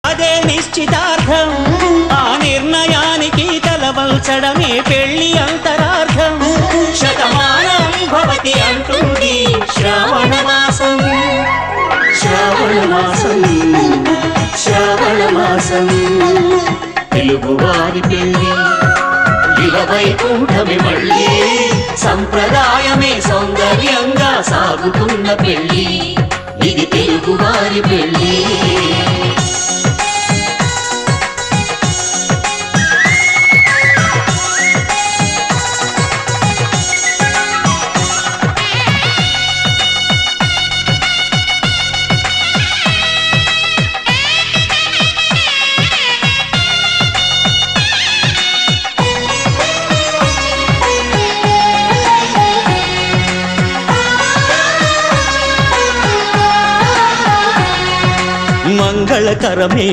అదే నిశ్చితార్థం. ఆ నిర్ణయానికి తలవల్చడమే పెళ్లి అంతరార్థం. శతమానం భవతి అంటుంది శ్రావణ మాసం. శ్రావణ మాసం, శ్రావణ మాసం, తెలుగువారి పెళ్లి వైకుంఠమి మళ్ళీ. సంప్రదాయమే సౌందర్యంగా సాగుతున్న పెళ్లి, ఇది తెలుగువారి పెళ్లి. మంగళకరమే